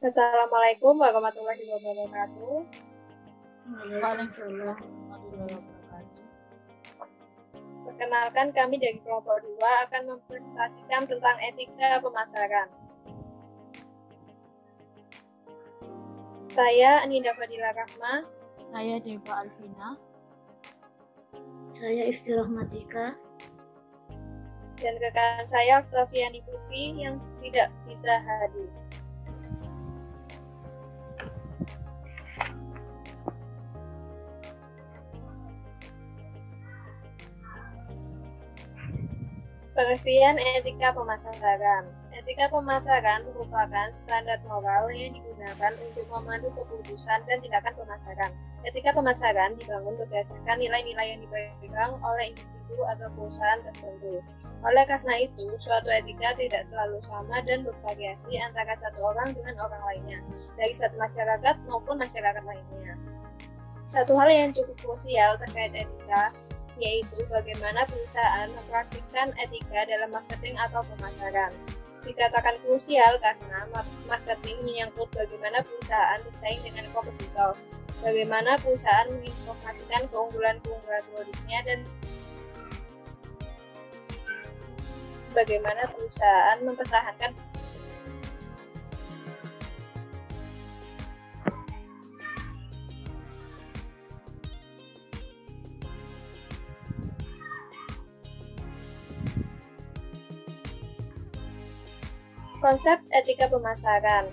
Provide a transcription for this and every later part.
Assalamualaikum warahmatullahi wabarakatuh. Waalaikumsalam warahmatullahi wabarakatuh. Perkenalkan, kami dari kelompok 2 akan mempresentasikan tentang etika pemasaran. Saya Aninda Fadila Rahma. Saya Deva Alvina. Saya Ifti Rahmatika. Dan rekan saya Octaviani Putri yang tidak bisa hadir. Pengertian etika pemasaran. Etika pemasaran merupakan standar moral yang digunakan untuk memandu keputusan dan tindakan pemasaran. Etika pemasaran dibangun berdasarkan nilai-nilai yang dipegang oleh individu atau perusahaan tertentu. Oleh karena itu, suatu etika tidak selalu sama dan bervariasi antara satu orang dengan orang lainnya, dari satu masyarakat maupun masyarakat lainnya. Satu hal yang cukup krusial terkait etika yaitu bagaimana perusahaan mempraktikkan etika dalam marketing atau pemasaran. Dikatakan krusial karena marketing menyangkut bagaimana perusahaan bersaing dengan kompetitor, bagaimana perusahaan menginformasikan keunggulan-keunggulan produknya, dan bagaimana perusahaan mempertahankan konsep etika pemasaran.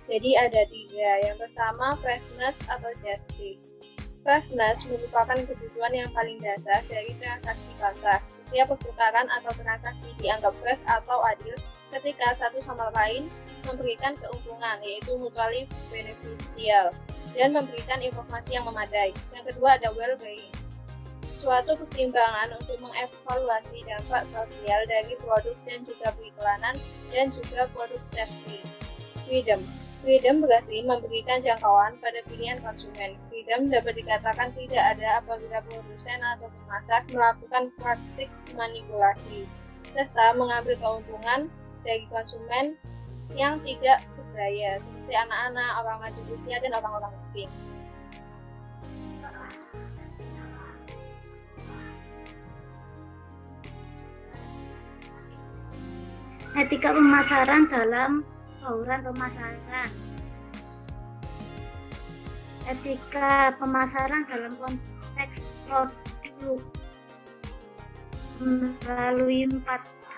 Jadi ada 3. Yang pertama, fairness atau justice. Fairness merupakan kebutuhan yang paling dasar dari transaksi pasar. Setiap pertukaran atau transaksi dianggap fair atau adil ketika satu sama lain memberikan keuntungan, yaitu mutually beneficial, dan memberikan informasi yang memadai. Yang kedua ada well-being. Suatu pertimbangan untuk mengevaluasi dampak sosial dari produk dan juga periklanan dan juga produk safety. Freedom berarti memberikan jangkauan pada pilihan konsumen. Freedom dapat dikatakan tidak ada apabila produsen atau pemasak melakukan praktik manipulasi serta mengambil keuntungan dari konsumen yang tidak berdaya seperti anak-anak, orang lanjut usia, dan orang-orang miskin. Etika pemasaran dalam bauran pemasaran. Etika pemasaran dalam konteks produk melalui 4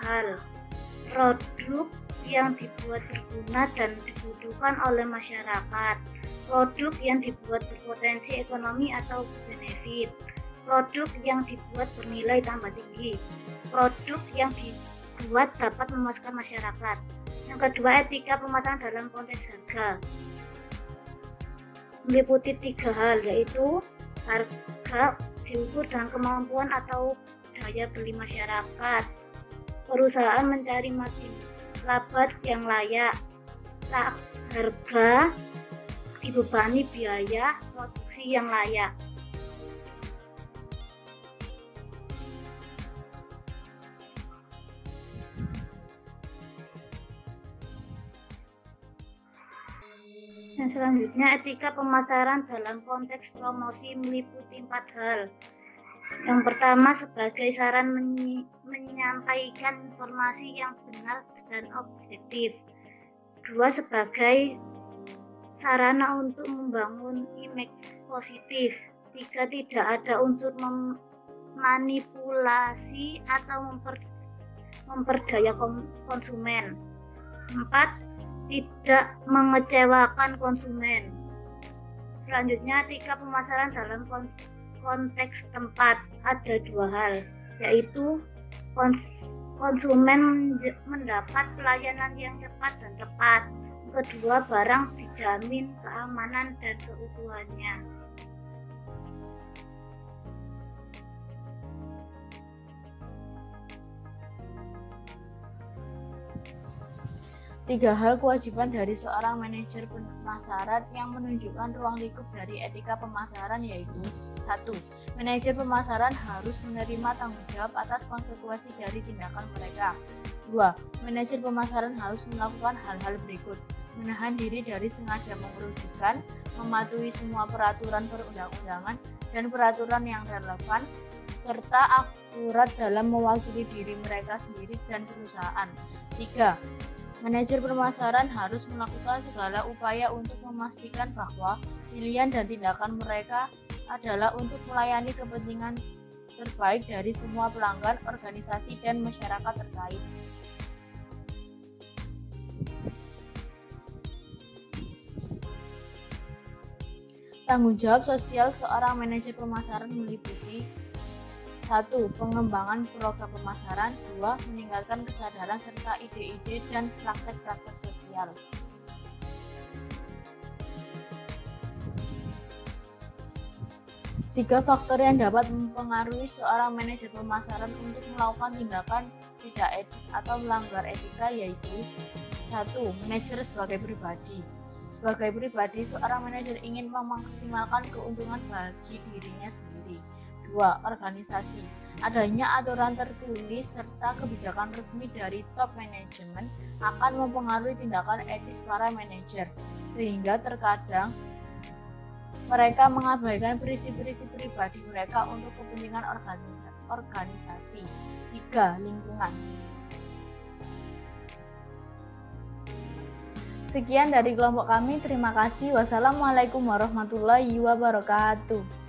hal. Produk yang dibuat berguna dan dibutuhkan oleh masyarakat. Produk yang dibuat berpotensi ekonomi atau benefit. Produk yang dibuat bernilai tambah tinggi. Produk yang dibuat dapat memuaskan masyarakat. Yang kedua, etika pemasaran dalam konteks harga meliputi 3 hal, yaitu harga diukur dengan kemampuan atau daya beli masyarakat. Perusahaan mencari margin laba yang layak. Harga dibebani biaya produksi yang layak. Yang selanjutnya, etika pemasaran dalam konteks promosi meliputi 4 hal. Yang pertama, sebagai saran menyampaikan informasi yang benar dan objektif. 2, sebagai sarana untuk membangun image positif. 3, tidak ada unsur manipulasi atau memperdaya konsumen. 4, tidak mengecewakan konsumen. Selanjutnya, etika pemasaran dalam konteks tempat. Ada 2 hal, yaitu konsumen mendapat pelayanan yang cepat dan tepat. Kedua, barang dijamin keamanan dan keutuhannya. 3 hal kewajiban dari seorang manajer pemasaran yang menunjukkan ruang lingkup dari etika pemasaran, yaitu 1. Manajer pemasaran harus menerima tanggung jawab atas konsekuensi dari tindakan mereka. 2. Manajer pemasaran harus melakukan hal-hal berikut. menahan diri dari sengaja merugikan, mematuhi semua peraturan perundang-undangan dan peraturan yang relevan, serta akurat dalam mewakili diri mereka sendiri dan perusahaan. 3. Manajer pemasaran harus melakukan segala upaya untuk memastikan bahwa pilihan dan tindakan mereka adalah untuk melayani kepentingan terbaik dari semua pelanggan, organisasi, dan masyarakat terkait. Tanggung jawab sosial seorang manajer pemasaran meliputi 1. Pengembangan program pemasaran. 2. Meningkatkan kesadaran serta ide-ide dan praktek-praktek sosial. Tiga faktor yang dapat mempengaruhi seorang manajer pemasaran untuk melakukan tindakan tidak etis atau melanggar etika yaitu 1. Manajer sebagai pribadi. Sebagai pribadi, seorang manajer ingin memaksimalkan keuntungan bagi dirinya sendiri. 2. Organisasi. Adanya aturan tertulis serta kebijakan resmi dari top manajemen akan mempengaruhi tindakan etis para manajer, sehingga terkadang mereka mengabaikan prinsip-prinsip pribadi mereka untuk kepentingan organisasi. 3. Lingkungan. Sekian dari kelompok kami. Terima kasih. Wassalamualaikum warahmatullahi wabarakatuh.